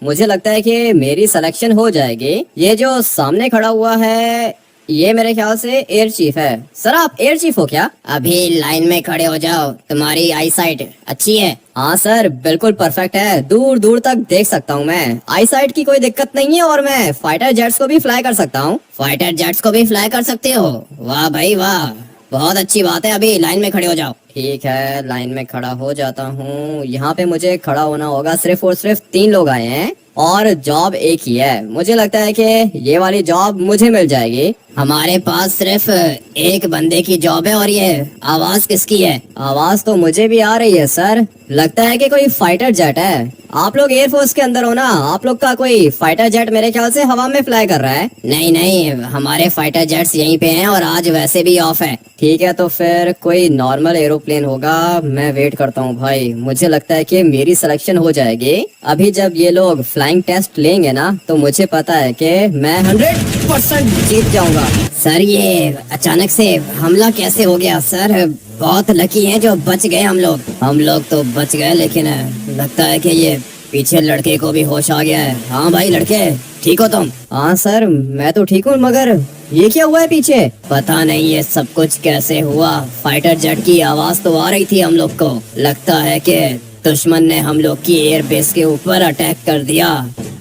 मुझे लगता है कि मेरी सिलेक्शन हो जाएगी। ये जो सामने खड़ा हुआ है ये मेरे ख्याल से एयर चीफ है। सर आप एयर चीफ हो क्या? अभी लाइन में खड़े हो जाओ, तुम्हारी आई साइट अच्छी है? हाँ सर बिल्कुल परफेक्ट है, दूर दूर तक देख सकता हूँ मैं। आई साइट की कोई दिक्कत नहीं है और मैं फाइटर जेट्स को भी फ्लाई कर सकता हूँ। फाइटर जेट्स को भी फ्लाई कर सकते हो? वाह भाई वाह, बहुत अच्छी बात है। अभी लाइन में खड़े हो जाओ। ठीक है लाइन में खड़ा हो जाता हूँ। यहाँ पे मुझे खड़ा होना होगा। सिर्फ और सिर्फ 3 लोग आए हैं और जॉब एक ही है। मुझे लगता है कि ये वाली जॉब मुझे मिल जाएगी। हमारे पास सिर्फ एक बंदे की जॉब है। और ये आवाज किसकी है? आवाज तो मुझे भी आ रही है सर, लगता है कि कोई फाइटर जेट है। आप लोग एयरफोर्स के अंदर हो ना, आप लोग का कोई फाइटर जेट मेरे ख्याल से हवा में फ्लाई कर रहा है। नहीं नहीं, हमारे फाइटर जेट्स यहीं पे हैं और आज वैसे भी ऑफ है। ठीक है तो फिर कोई नॉर्मल एरोप्लेन होगा। मैं वेट करता हूँ भाई, मुझे लगता है कि मेरी सिलेक्शन हो जाएगी। अभी जब ये लोग फ्लाइंग टेस्ट लेंगे ना तो मुझे पता है कि मैं 100% जीत जाऊंगा। सर ये अचानक से हमला कैसे हो गया? सर बहुत लकी हैं जो बच गए हम लोग। हम लोग तो बच गए, लेकिन लगता है कि ये पीछे लड़के को भी होश आ गया है। हाँ भाई लड़के, ठीक हो तुम? हाँ सर मैं तो ठीक हूँ, मगर ये क्या हुआ है पीछे? पता नहीं ये सब कुछ कैसे हुआ। फाइटर जेट की आवाज तो आ रही थी हम लोग को। लगता है कि दुश्मन ने हम लोग की एयर बेस के ऊपर अटैक कर दिया।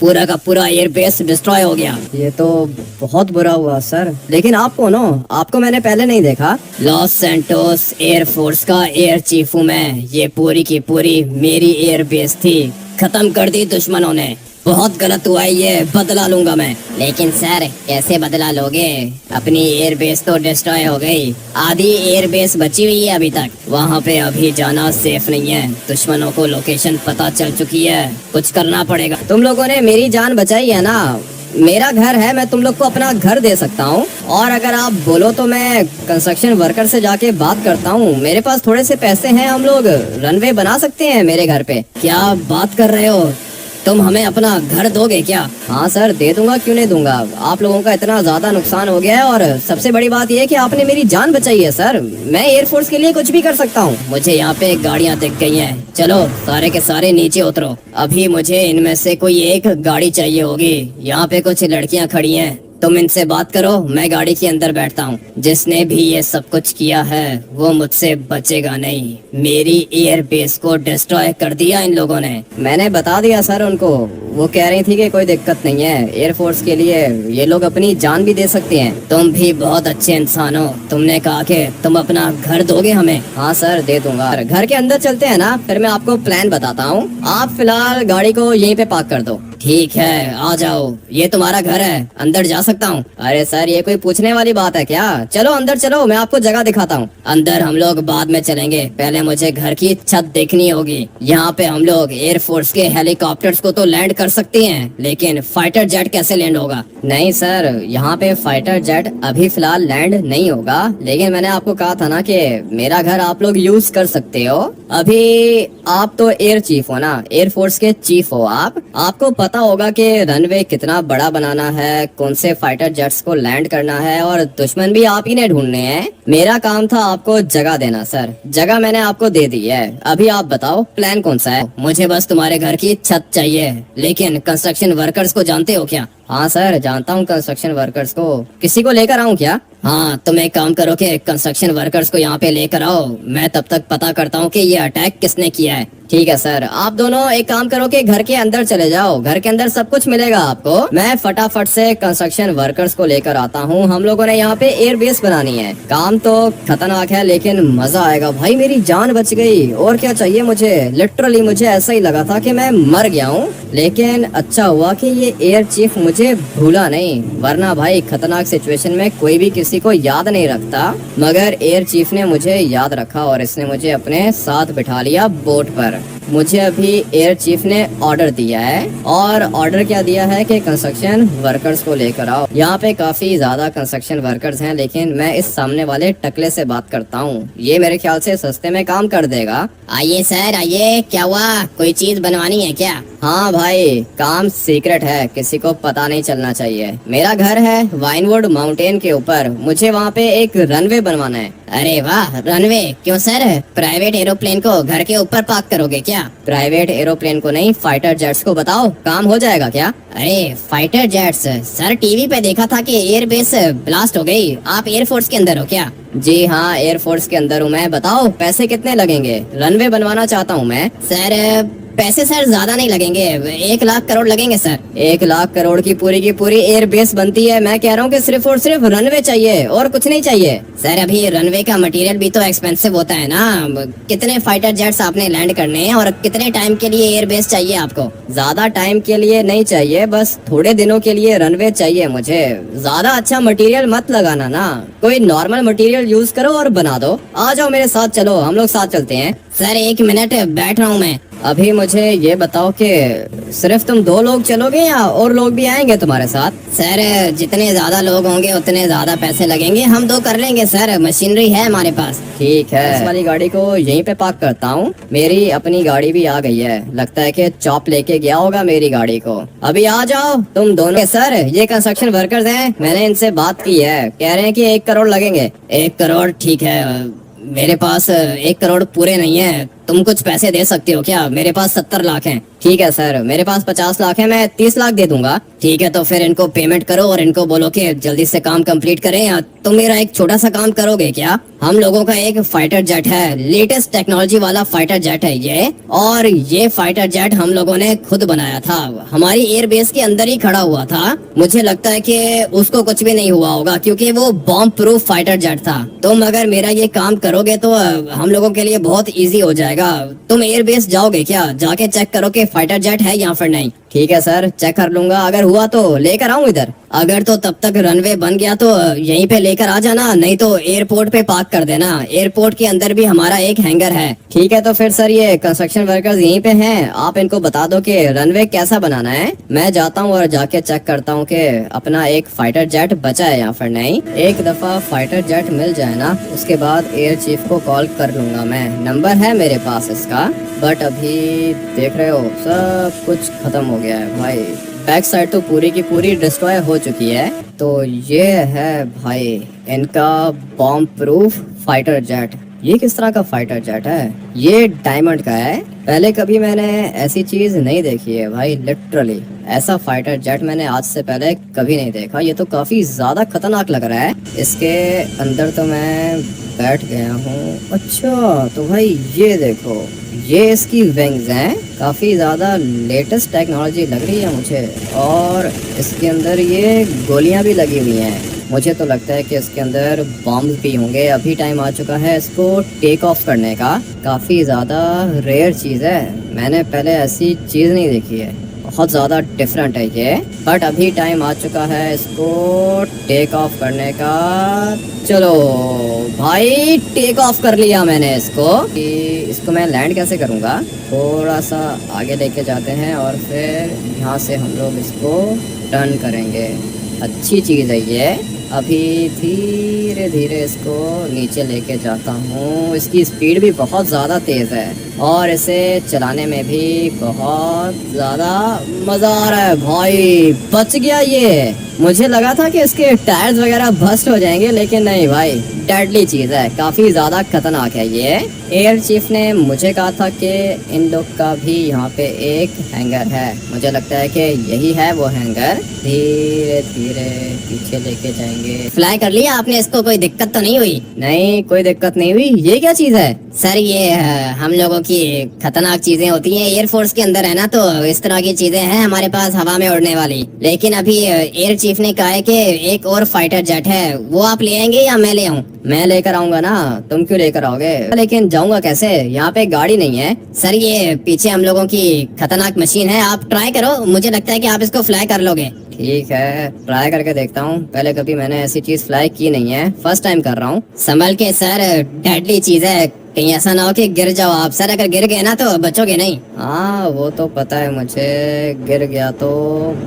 पूरा का पूरा एयर बेस डिस्ट्रॉय हो गया। ये तो बहुत बुरा हुआ सर। लेकिन आप कौन हो? आपको मैंने पहले नहीं देखा। लॉस सैंटोस एयर फोर्स का एयर चीफ हूँ मैं। ये पूरी की पूरी मेरी एयर बेस थी, खत्म कर दी दुश्मनों ने। बहुत गलत हुआ है, ये बदला लूंगा मैं। लेकिन सर कैसे बदला लोगे? अपनी एयर बेस तो डिस्ट्रॉय हो गई, आधी एयर बेस बची हुई है अभी तक। वहाँ पे अभी जाना सेफ नहीं है, दुश्मनों को लोकेशन पता चल चुकी है। कुछ करना पड़ेगा। तुम लोगों ने मेरी जान बचाई है ना, मेरा घर है, मैं तुम लोग को अपना घर दे सकता हूँ। और अगर आप बोलो तो मैं कंस्ट्रक्शन वर्कर से जाके बात करता हूँ। मेरे पास थोड़े से पैसे हैं, हम लोग रनवे बना सकते हैं मेरे घर पे। क्या बात कर रहे हो? तुम हमें अपना घर दोगे क्या? हाँ सर दे दूंगा, क्यों नहीं दूंगा। आप लोगों का इतना ज्यादा नुकसान हो गया है और सबसे बड़ी बात यह है कि आपने मेरी जान बचाई है सर। मैं एयरफोर्स के लिए कुछ भी कर सकता हूँ। मुझे यहाँ पे गाड़ियाँ दिख गई हैं। चलो सारे के सारे नीचे उतरो। अभी मुझे इनमें से कोई एक गाड़ी चाहिए होगी। यहाँ पे कुछ लड़कियाँ खड़ी हैं, तुम इनसे बात करो, मैं गाड़ी के अंदर बैठता हूँ। जिसने भी ये सब कुछ किया है वो मुझसे बचेगा नहीं। मेरी एयर बेस को डिस्ट्रॉय कर दिया इन लोगों ने। मैंने बता दिया सर उनको, वो कह रही थी कि कोई दिक्कत नहीं है, एयरफोर्स के लिए ये लोग अपनी जान भी दे सकते हैं। तुम भी बहुत अच्छे इंसान हो। तुमने कहा कि तुम अपना घर दोगे हमें। हाँ सर दे दूंगा। घर के अंदर चलते हैं ना, फिर मैं आपको प्लान बताता हूँ। आप फिलहाल गाड़ी को यहीं पे पार्क कर दो। ठीक है आ जाओ, ये तुम्हारा घर है, अंदर जा सकता हूँ? अरे सर ये कोई पूछने वाली बात है क्या? चलो अंदर चलो, मैं आपको जगह दिखाता हूँ। अंदर हम लोग बाद में चलेंगे, पहले मुझे घर की छत देखनी होगी। यहाँ पे हम लोग एयरफोर्स के हेलीकॉप्टर्स को तो लैंड कर सकते हैं, लेकिन फाइटर जेट कैसे लैंड होगा? नहीं सर यहाँ पे फाइटर जेट अभी फिलहाल लैंड नहीं होगा, लेकिन मैंने आपको कहा था ना कि मेरा घर आप लोग यूज कर सकते हो। अभी आप तो एयर चीफ हो ना, एयरफोर्स के चीफ हो आप। आपको पता होगा कि रनवे कितना बड़ा बनाना है, कौन से फाइटर जेट्स को लैंड करना है, और दुश्मन भी आप ही ने ढूंढने हैं। मेरा काम था आपको जगह देना सर, जगह मैंने आपको दे दी है। अभी आप बताओ प्लान कौन सा है? मुझे बस तुम्हारे घर की छत चाहिए, लेकिन कंस्ट्रक्शन वर्कर्स को जानते हो क्या? हाँ सर जानता हूँ कंस्ट्रक्शन वर्कर्स को। किसी को लेकर आऊँ क्या? हाँ तुम एक काम करो कि कंस्ट्रक्शन वर्कर्स को यहाँ पे लेकर आओ, मैं तब तक पता करता हूँ कि ये अटैक किसने किया है। ठीक है सर, आप दोनों एक काम करो कि घर के अंदर चले जाओ, घर के अंदर सब कुछ मिलेगा आपको। मैं फटाफट से कंस्ट्रक्शन वर्कर्स को लेकर आता हूँ। हम लोगों ने यहाँ पे एयर बेस बनानी है। काम तो खतरनाक है लेकिन मजा आएगा भाई, मेरी जान बच गई, और क्या चाहिए मुझे। लिटरली मुझे ऐसा ही लगा था कि मैं मर गया हूँ, लेकिन अच्छा हुआ कि ये एयर चीफ मुझे भूला नहीं, वरना भाई खतरनाक सिचुएशन में कोई भी किसी को याद नहीं रखता। मगर एयर चीफ ने मुझे याद रखा और इसने मुझे अपने साथ बिठा लिया बोट पर। मुझे अभी एयर चीफ ने ऑर्डर दिया है, और ऑर्डर क्या दिया है कि कंस्ट्रक्शन वर्कर्स को लेकर आओ। यहाँ पे काफी ज्यादा कंस्ट्रक्शन वर्कर्स हैं, लेकिन मैं इस सामने वाले टकले से बात करता हूँ, ये मेरे ख्याल से सस्ते में काम कर देगा। आइए सर आइए, क्या हुआ, कोई चीज बनवानी है क्या? हाँ भाई, काम सीक्रेट है, किसी को पता नहीं चलना चाहिए। मेरा घर है वाइनवुड माउंटेन के ऊपर, मुझे वहाँ पे एक रनवे बनवाना है। अरे वाह, रनवे क्यों सर? प्राइवेट एरोप्लेन को घर के ऊपर पार्क करोगे क्या? प्राइवेट एरोप्लेन को नहीं, फाइटर जेट्स को। बताओ काम हो जाएगा क्या? अरे फाइटर जेट्स सर, टीवी पे देखा था कि एयरबेस ब्लास्ट हो गई। आप एयरफोर्स के अंदर हो क्या? जी हाँ, एयरफोर्स के अंदर हूँ मैं। बताओ पैसे कितने लगेंगे? रनवे बनवाना चाहता हूँ मैं। सर पैसे सर ज्यादा नहीं लगेंगे, 1 लाख करोड़ लगेंगे सर। 1 लाख करोड़ की पूरी एयर बेस बनती है। मैं कह रहा हूँ कि सिर्फ और सिर्फ रनवे चाहिए और कुछ नहीं चाहिए। सर अभी रनवे का मटेरियल भी तो एक्सपेंसिव होता है ना। कितने फाइटर जेट्स आपने लैंड करने हैं और कितने टाइम के लिए एयरबेस चाहिए आपको? ज्यादा टाइम के लिए नहीं चाहिए, बस थोड़े दिनों के लिए रनवे चाहिए मुझे। ज्यादा अच्छा मटेरियल मत लगाना ना, कोई नॉर्मल मटेरियल यूज करो और बना दो। आ जाओ मेरे साथ, चलो हम लोग साथ चलते हैं। सर 1 मिनट बैठ रहा हूँ मैं। अभी मुझे ये बताओ कि सिर्फ तुम 2 लोग चलोगे या और लोग भी आएंगे तुम्हारे साथ? सर जितने ज्यादा लोग होंगे उतने ज्यादा पैसे लगेंगे, हम 2 कर लेंगे सर, मशीनरी है हमारे पास। ठीक है, इस वाली गाड़ी को यहीं पे पार्क करता हूँ। मेरी अपनी गाड़ी भी आ गई है, लगता है कि चॉप लेके गया होगा मेरी गाड़ी को। अभी आ जाओ तुम दोनों। सर ये कंस्ट्रक्शन वर्कर्स हैं, मैंने इनसे बात की है, कह रहे हैं कि 1 करोड़ लगेंगे। 1 करोड़ ठीक है, मेरे पास 1 करोड़ पूरे नहीं है। तुम कुछ पैसे दे सकते हो क्या? मेरे पास 70 लाख हैं। ठीक है सर, मेरे पास 50 लाख है, मैं 30 लाख दे दूंगा। ठीक है, तो फिर इनको पेमेंट करो और इनको बोलो कि जल्दी से काम कंप्लीट करें। या तुम मेरा एक छोटा सा काम करोगे क्या? हम लोगों का एक फाइटर जेट है, लेटेस्ट टेक्नोलॉजी वाला फाइटर जेट है ये, और ये फाइटर जेट हम लोगों ने खुद बनाया था, हमारी एयर बेस के अंदर ही खड़ा हुआ था। मुझे लगता है कि उसको कुछ भी नहीं हुआ होगा क्योंकि वो बॉम्ब प्रूफ फाइटर जेट था। तुम अगर मेरा ये काम करोगे तो हम लोगों के लिए बहुत इजी हो जाएगा। तुम एयर बेस जाओगे क्या? जाके चेक करो कि फाइटर जेट है या फिर नहीं। ठीक है सर, चेक कर लूंगा, अगर हुआ तो लेकर आऊं इधर। अगर तो तब तक रनवे बन गया तो यहीं पे लेकर आ जाना, नहीं तो एयरपोर्ट पे पार्क कर देना। एयरपोर्ट के अंदर भी हमारा एक हैंगर है। ठीक है, तो फिर सर ये कंस्ट्रक्शन वर्कर्स यहीं पे हैं, आप इनको बता दो कि रनवे कैसा बनाना है। मैं जाता हूँ और जाके चेक करता हूँ कि अपना एक फाइटर जेट बचा है या फिर नहीं। एक दफा फाइटर जेट मिल जाए ना, उसके बाद एयर चीफ को कॉल कर लूंगा मैं, नंबर है मेरे पास इसका। बट अभी देख रहे हो सब कुछ खत्म हो गया है भाई, बैक साइड तो पूरी की पूरी डिस्ट्रॉय हो चुकी है। तो ये है भाई इनका बॉम्ब प्रूफ फाइटर जेट। ये किस तरह का फाइटर जेट है? ये डायमंड का है, पहले कभी मैंने ऐसी चीज नहीं देखी है भाई, लिटरली ऐसा फाइटर जेट मैंने आज से पहले कभी नहीं देखा। ये तो काफी ज्यादा खतरनाक लग रहा है। इसके अंदर तो मैं बैठ गया हूँ। अच्छा तो भाई ये देखो, ये इसकी विंग्स हैं, काफी ज्यादा लेटेस्ट टेक्नोलॉजी लग रही है मुझे। और इसके अंदर ये गोलियां भी लगी हुई हैं। मुझे तो लगता है कि इसके अंदर बॉम्ब भी होंगे। अभी टाइम आ चुका है इसको टेक ऑफ करने का। काफी ज्यादा रेयर चीज है, मैंने पहले ऐसी चीज नहीं देखी है, बहुत ज़्यादा डिफरेंट है ये। बट अभी टाइम आ चुका है इसको टेक ऑफ करने का। चलो भाई, टेक ऑफ कर लिया मैंने इसको। कि इसको मैं लैंड कैसे करूँगा? थोड़ा सा आगे लेके जाते हैं और फिर यहाँ से हम लोग इसको टर्न करेंगे। अच्छी चीज़ है ये। अभी धीरे धीरे इसको नीचे लेके जाता हूँ। इसकी स्पीड भी बहुत ज़्यादा तेज़ है और इसे चलाने में भी बहुत ज़्यादा मज़ा आ रहा है भाई। बच गया ये, मुझे लगा था कि इसके टायर्स वगैरह बस्ट हो जाएंगे, लेकिन नहीं भाई, डेडली चीज़ है, काफ़ी ज़्यादा खतरनाक है ये। एयर चीफ ने मुझे कहा था कि इन लोग का भी यहाँ पे एक हैंगर है, मुझे लगता है कि यही है वो हैंगर। धीरे धीरे पीछे लेके जाएंगे। फ्लाई कर लिया आपने इसको? कोई दिक्कत तो नहीं हुई? नहीं, कोई दिक्कत नहीं हुई। ये क्या चीज़ है? सर ये हम लोगों की खतरनाक चीजें होती हैं, एयरफोर्स के अंदर है ना, तो इस तरह की चीजें हैं हमारे पास हवा में उड़ने वाली। लेकिन अभी एयर चीफ ने कहा है कि एक और फाइटर जेट है, वो आप ले आएंगे या मैं ले आऊं? मैं लेकर आऊंगा ना, तुम क्यों लेकर आओगे? लेकिन जाऊंगा कैसे? यहाँ पे गाड़ी नहीं है। सर ये पीछे हम लोगों की खतरनाक मशीन है, आप ट्राई करो, मुझे लगता है कि आप इसको फ्लाई कर लोगे। ठीक है, ट्राई करके देखता हूँ। पहले कभी मैंने ऐसी चीज फ्लाई की नहीं है, फर्स्ट टाइम कर रहा हूँ। संभल के सर, डेडली चीज है, कहीं ऐसा ना हो कि गिर जाओ आप सर, अगर गिर गए ना तो बचोगे नहीं। हाँ वो तो पता है मुझे, गिर गया तो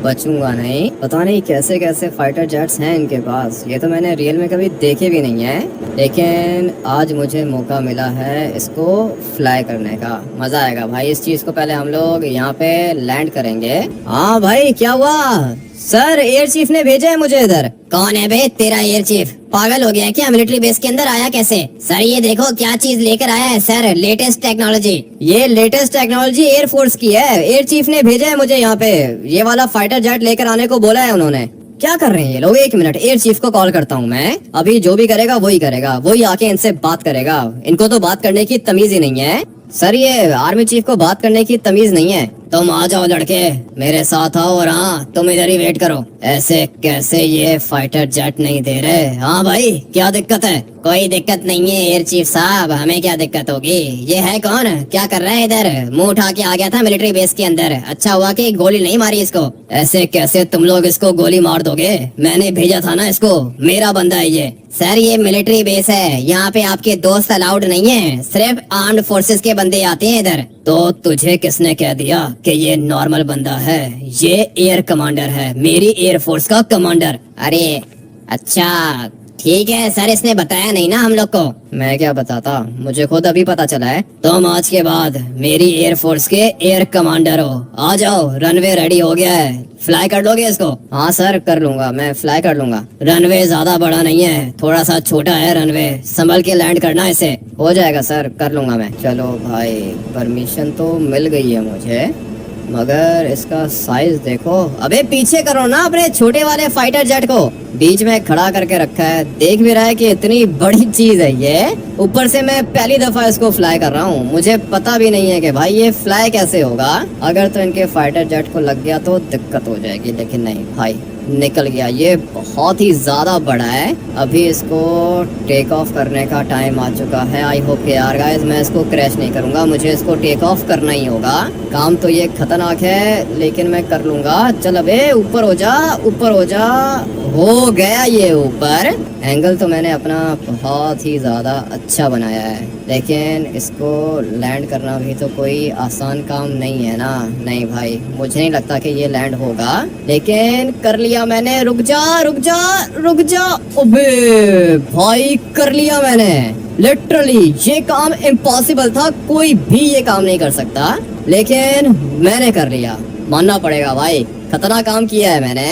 बचूंगा नहीं। पता नहीं कैसे कैसे फाइटर जेट्स हैं इनके पास, ये तो मैंने रियल में कभी देखे भी नहीं है। लेकिन आज मुझे मौका मिला है इसको फ्लाई करने का, मजा आएगा भाई। इस चीज को पहले हम लोग यहाँ पे लैंड करेंगे। हाँ भाई क्या हुआ? सर एयर चीफ ने भेजा है मुझे इधर। कौन है बे तेरा एयर चीफ? पागल हो गया है क्या? मिलिट्री बेस के अंदर आया कैसे? सर ये देखो क्या चीज लेकर आया है सर, लेटेस्ट टेक्नोलॉजी। ये लेटेस्ट टेक्नोलॉजी एयरफोर्स की है, एयर चीफ ने भेजा है मुझे यहाँ पे। ये वाला फाइटर जेट लेकर आने को बोला है उन्होंने। क्या कर रहे हैं ये लोग? एक मिनट, एयर चीफ को कॉल करता हूँ मैं। अभी जो भी करेगा वही करेगा, वही आके इनसे बात करेगा। इनको तो बात करने की तमीज ही नहीं है। सर ये आर्मी चीफ को बात करने की तमीज नहीं है। तुम आ जाओ लड़के, मेरे साथ आओ। और हाँ तुम इधर ही वेट करो। ऐसे कैसे ये फाइटर जेट नहीं दे रहे? हाँ भाई क्या दिक्कत है? कोई दिक्कत नहीं है एयर चीफ साहब, हमें क्या दिक्कत होगी। ये है कौन? क्या कर रहा है इधर? मुंह उठा के आ गया था मिलिट्री बेस के अंदर। अच्छा हुआ कि गोली नहीं मारी इसको। ऐसे कैसे तुम लोग इसको गोली मार दोगे? मैंने भेजा था ना इसको, मेरा बंदा है ये। सर ये मिलिट्री बेस है, यहाँ पे आपके दोस्त अलाउड नहीं है, सिर्फ आर्म्ड फोर्सेस के बंदे आते हैं इधर। तो तुझे किसने कह दिया कि ये नॉर्मल बंदा है? ये एयर कमांडर है, मेरी एयर फोर्स का कमांडर। अरे अच्छा ठीक है सर, इसने बताया नहीं ना हम लोग को। मैं क्या बताता, मुझे खुद अभी पता चला है। तुम आज के बाद मेरी एयर फोर्स के एयर कमांडर हो। आ जाओ, रनवे रेडी हो गया है, फ्लाई कर लोगे इसको? हाँ सर कर लूंगा, मैं फ्लाई कर लूंगा। रनवे ज्यादा बड़ा नहीं है, थोड़ा सा छोटा है रनवे, संभल के लैंड करना इसे। हो जाएगा सर, कर लूंगा मैं। चलो भाई परमिशन तो मिल गई है मुझे, मगर इसका साइज देखो। अबे पीछे करो ना अपने छोटे वाले फाइटर जेट को, बीच में खड़ा करके रखा है। देख भी रहा है कि इतनी बड़ी चीज है ये। ऊपर से मैं पहली दफा इसको फ्लाई कर रहा हूँ, मुझे पता भी नहीं है कि भाई ये फ्लाई कैसे होगा। अगर तो इनके फाइटर जेट को लग गया तो दिक्कत हो जाएगी, लेकिन नहीं भाई निकल गया। ये बहुत ही ज्यादा बड़ा है। अभी इसको टेक ऑफ करने का टाइम आ चुका है। आई होप कि यार गाइस मैं इसको क्रैश नहीं करूंगा, मुझे इसको टेक ऑफ करना ही होगा। काम तो ये खतरनाक है लेकिन मैं कर लूंगा। चल अबे ऊपर हो जा, ऊपर हो जा। हो गया ये ऊपर। एंगल तो मैंने अपना बहुत ही ज्यादा अच्छा बनाया है, लेकिन इसको लैंड करना भी तो कोई आसान काम नहीं है ना। नहीं भाई मुझे नहीं लगता कि ये लैंड होगा, लेकिन कर लिया मैंने। रुक जा रुक जा रुक जा। अबे भाई कर लिया मैंने। लिटरली ये काम इम्पॉसिबल था, कोई भी ये काम नहीं कर सकता, लेकिन मैंने कर लिया। मानना पड़ेगा भाई, खतरनाक काम किया है मैंने।